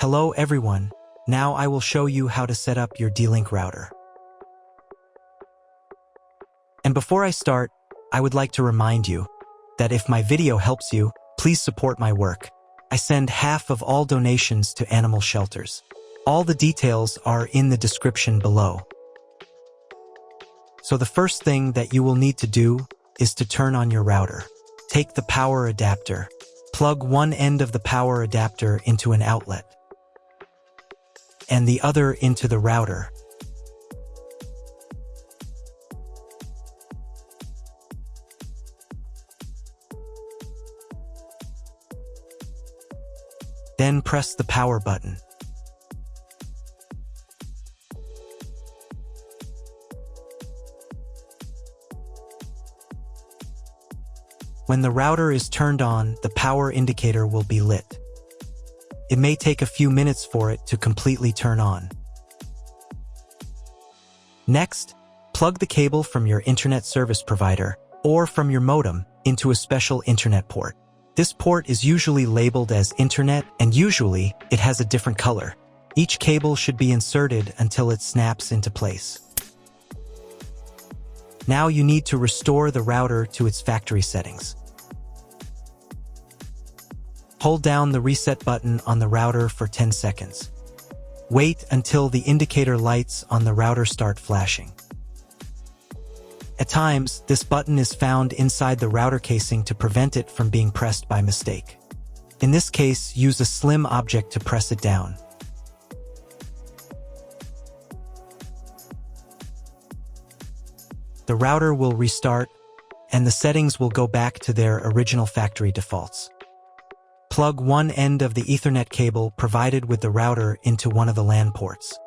Hello everyone, now I will show you how to set up your D-Link router. And before I start, I would like to remind you that if my video helps you, please support my work. I send half of all donations to animal shelters. All the details are in the description below. So the first thing that you will need to do is to turn on your router. Take the power adapter. Plug one end of the power adapter into an outlet and the other into the router. Then press the power button. When the router is turned on, the power indicator will be lit. It may take a few minutes for it to completely turn on. Next, plug the cable from your internet service provider or from your modem into a special internet port. This port is usually labeled as internet, and usually it has a different color. Each cable should be inserted until it snaps into place. Now you need to restore the router to its factory settings. Hold down the reset button on the router for 10 seconds. Wait until the indicator lights on the router start flashing. At times, this button is found inside the router casing to prevent it from being pressed by mistake. In this case, use a slim object to press it down. The router will restart, and the settings will go back to their original factory defaults. Plug one end of the Ethernet cable provided with the router into one of the LAN ports.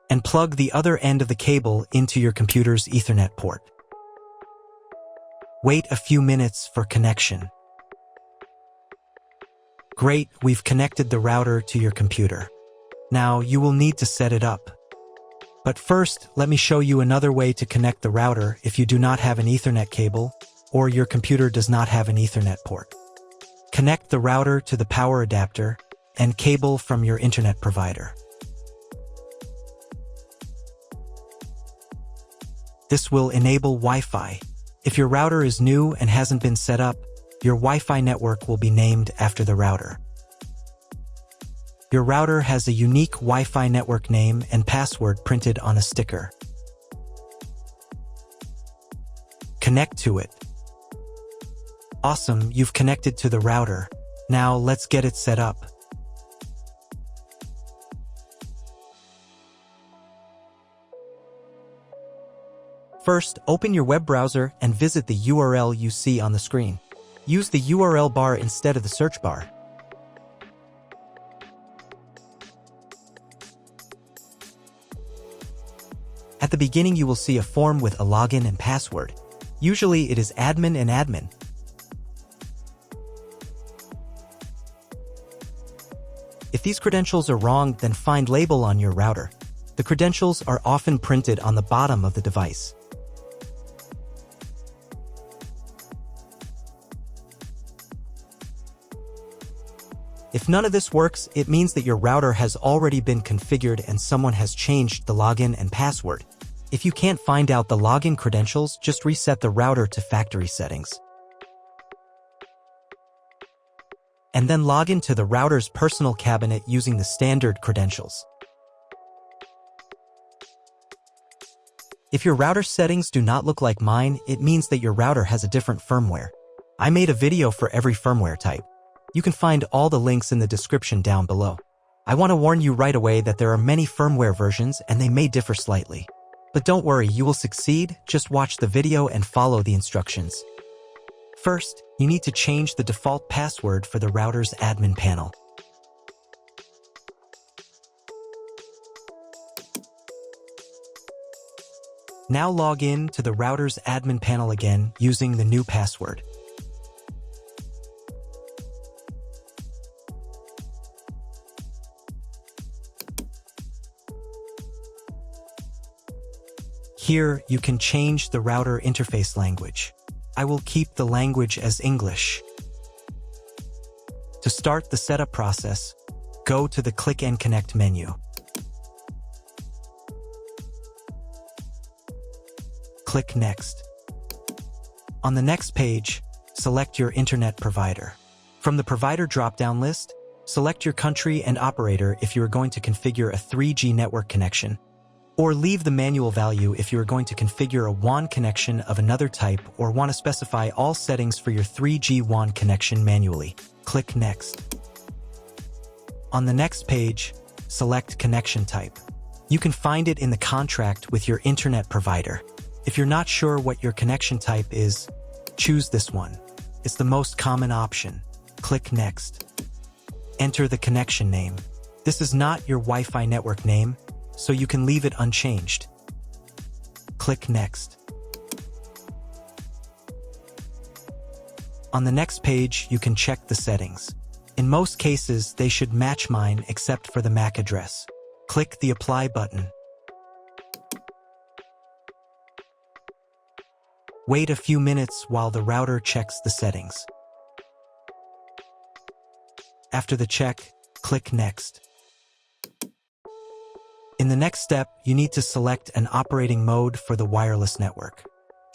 And plug the other end of the cable into your computer's Ethernet port. Wait a few minutes for connection. Great, we've connected the router to your computer. Now you will need to set it up. But first, let me show you another way to connect the router if you do not have an Ethernet cable or your computer does not have an Ethernet port. Connect the router to the power adapter and cable from your internet provider. This will enable Wi-Fi. If your router is new and hasn't been set up, your Wi-Fi network will be named after the router. Your router has a unique Wi-Fi network name and password printed on a sticker. Connect to it. Awesome, you've connected to the router. Now let's get it set up. First, open your web browser and visit the URL you see on the screen. Use the URL bar instead of the search bar. At the beginning, you will see a form with a login and password. Usually, it is admin and admin. If these credentials are wrong, then find label on your router. The credentials are often printed on the bottom of the device. If none of this works, it means that your router has already been configured and someone has changed the login and password. If you can't find out the login credentials, just reset the router to factory settings. And then log into the router's personal cabinet using the standard credentials. If your router settings do not look like mine, it means that your router has a different firmware. I made a video for every firmware type. You can find all the links in the description down below. I want to warn you right away that there are many firmware versions and they may differ slightly. But don't worry, you will succeed. Just watch the video and follow the instructions. First, you need to change the default password for the router's admin panel. Now log in to the router's admin panel again using the new password. Here, you can change the router interface language. I will keep the language as English. To start the setup process, go to the Click and Connect menu. Click Next. On the next page, select your internet provider. From the provider drop-down list, select your country and operator if you are going to configure a 3G network connection, or leave the manual value if you are going to configure a WAN connection of another type or want to specify all settings for your 3G WAN connection manually. Click Next. On the next page, select connection type. You can find it in the contract with your internet provider. If you're not sure what your connection type is, choose this one. It's the most common option. Click Next. Enter the connection name. This is not your Wi-Fi network name, so you can leave it unchanged. Click Next. On the next page, you can check the settings. In most cases, they should match mine except for the MAC address. Click the Apply button. Wait a few minutes while the router checks the settings. After the check, click Next. In the next step, you need to select an operating mode for the wireless network.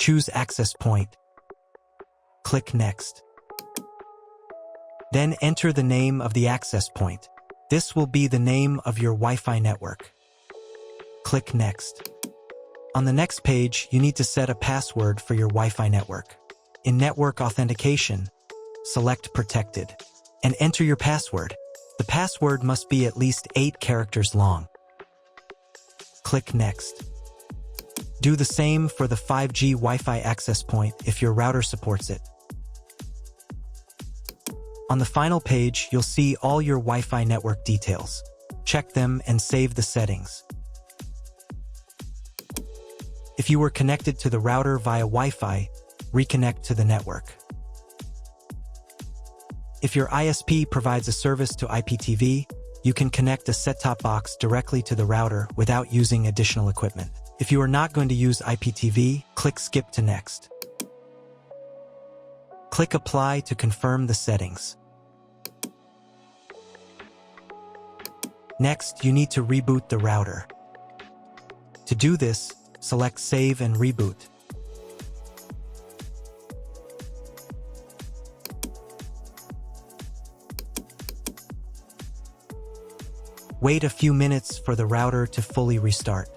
Choose Access Point. Click Next. Then enter the name of the access point. This will be the name of your Wi-Fi network. Click Next. On the next page, you need to set a password for your Wi-Fi network. In Network Authentication, select Protected and enter your password. The password must be at least 8 characters long. Click Next. Do the same for the 5G Wi-Fi access point if your router supports it. On the final page, you'll see all your Wi-Fi network details. Check them and save the settings. If you were connected to the router via Wi-Fi, reconnect to the network. If your ISP provides a service to IPTV, you can connect a set-top box directly to the router without using additional equipment. If you are not going to use IPTV, click Skip to Next. Click Apply to confirm the settings. Next, you need to reboot the router. To do this, select Save and Reboot. Wait a few minutes for the router to fully restart.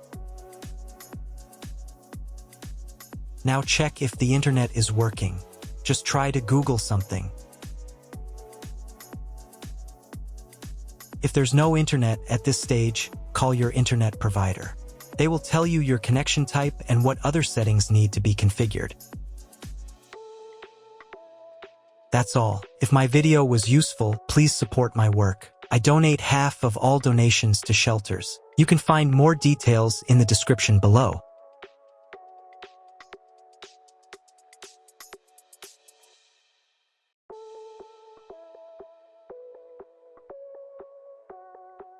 Now check if the internet is working. Just try to Google something. If there's no internet at this stage, call your internet provider. They will tell you your connection type and what other settings need to be configured. That's all. If my video was useful, please support my work. I donate half of all donations to shelters. You can find more details in the description below.